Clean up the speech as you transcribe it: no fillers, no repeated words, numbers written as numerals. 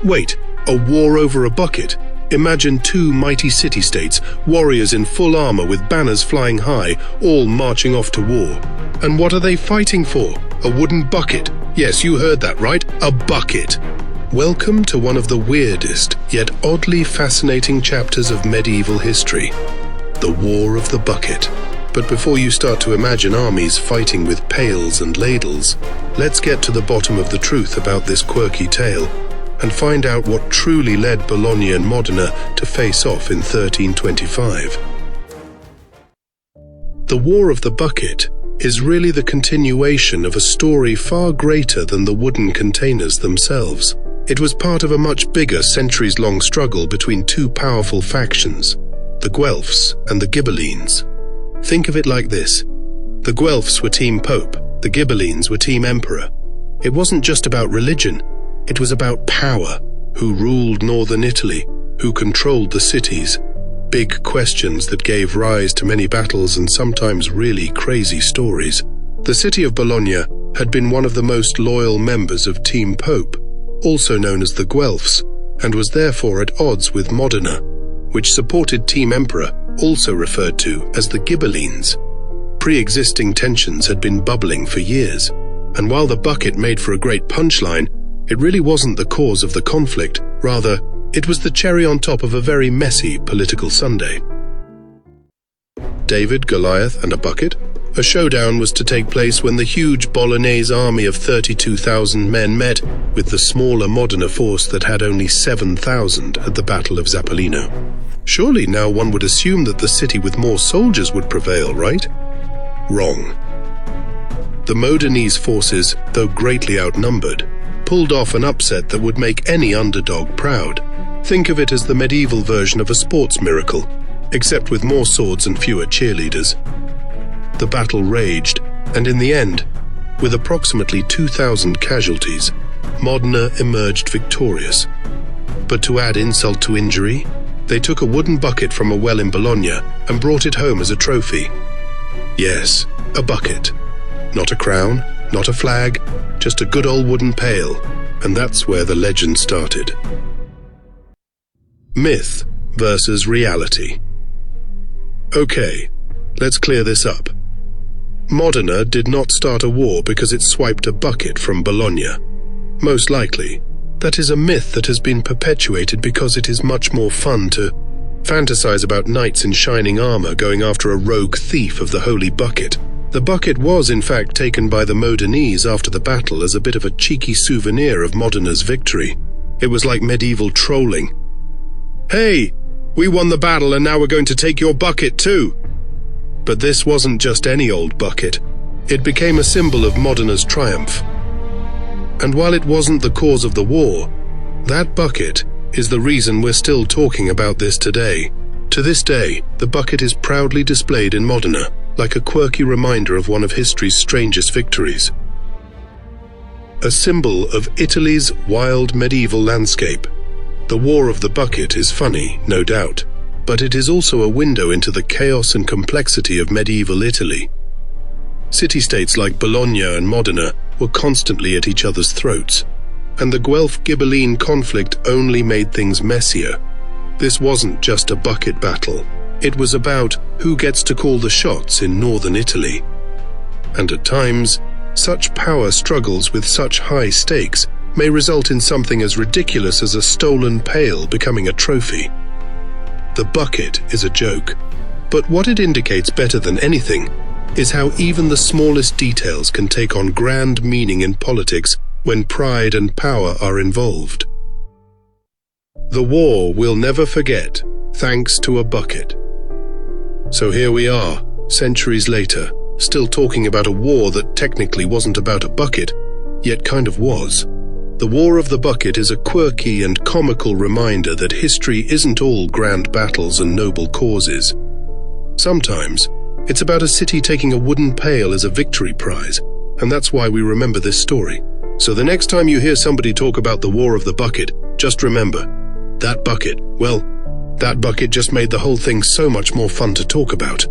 Wait, a war over a bucket? Imagine two mighty city-states, warriors in full armor with banners flying high, all marching off to war. And what are they fighting for? A wooden bucket. Yes, you heard that right, a bucket. Welcome to one of the weirdest, yet oddly fascinating chapters of medieval history, the War of the Bucket. But before you start to imagine armies fighting with pails and ladles, let's get to the bottom of the truth about this quirky tale and find out what truly led Bologna and Modena to face off in 1325. The War of the Bucket is really the continuation of a story far greater than the wooden containers themselves. It was part of a much bigger centuries-long struggle between two powerful factions, the Guelphs and the Ghibellines. Think of it like this. The Guelphs were Team Pope, the Ghibellines were Team Emperor. It wasn't just about religion, it was about power. Who ruled northern Italy? Who controlled the cities? Big questions that gave rise to many battles and sometimes really crazy stories. The city of Bologna had been one of the most loyal members of Team Pope, also known as the Guelphs, and was therefore at odds with Modena, which supported Team Emperor, also referred to as the Ghibellines. Pre-existing tensions had been bubbling for years, and while the bucket made for a great punchline, it really wasn't the cause of the conflict. Rather, it was the cherry on top of a very messy political Sunday. David, Goliath, and a bucket? A showdown was to take place when the huge Bolognese army of 32,000 men met with the smaller Modena force that had only 7,000 at the Battle of Zappolino. Surely now one would assume that the city with more soldiers would prevail, right? Wrong. The Modenese forces, though greatly outnumbered, pulled off an upset that would make any underdog proud. Think of it as the medieval version of a sports miracle, except with more swords and fewer cheerleaders. The battle raged, and in the end, with approximately 2,000 casualties, Modena emerged victorious. But to add insult to injury, they took a wooden bucket from a well in Bologna and brought it home as a trophy. Yes, a bucket. Not a crown, not a flag, just a good old wooden pail, and that's where the legend started. Myth versus reality. Okay, let's clear this up. Modena did not start a war because it swiped a bucket from Bologna. Most likely, that is a myth that has been perpetuated because it is much more fun to fantasize about knights in shining armor going after a rogue thief of the holy bucket. The bucket was in fact taken by the Modenese after the battle as a bit of a cheeky souvenir of Modena's victory. It was like medieval trolling. Hey, we won the battle and now we're going to take your bucket too. But this wasn't just any old bucket. It became a symbol of Modena's triumph. And while it wasn't the cause of the war, that bucket is the reason we're still talking about this today. To this day, the bucket is proudly displayed in Modena, like a quirky reminder of one of history's strangest victories. A symbol of Italy's wild medieval landscape, the War of the Bucket is funny, no doubt, but it is also a window into the chaos and complexity of medieval Italy. City-states like Bologna and Modena were constantly at each other's throats, and the Guelph-Ghibelline conflict only made things messier. This wasn't just a bucket battle. It was about who gets to call the shots in northern Italy. And at times, such power struggles with such high stakes may result in something as ridiculous as a stolen pail becoming a trophy. The bucket is a joke, but what it indicates better than anything is how even the smallest details can take on grand meaning in politics when pride and power are involved. The war we'll never forget, thanks to a bucket. So here we are, centuries later, still talking about a war that technically wasn't about a bucket, yet kind of was. The War of the Bucket is a quirky and comical reminder that history isn't all grand battles and noble causes. Sometimes, it's about a city taking a wooden pail as a victory prize, and that's why we remember this story. So the next time you hear somebody talk about the War of the Bucket, just remember, that bucket, well, that bucket just made the whole thing so much more fun to talk about.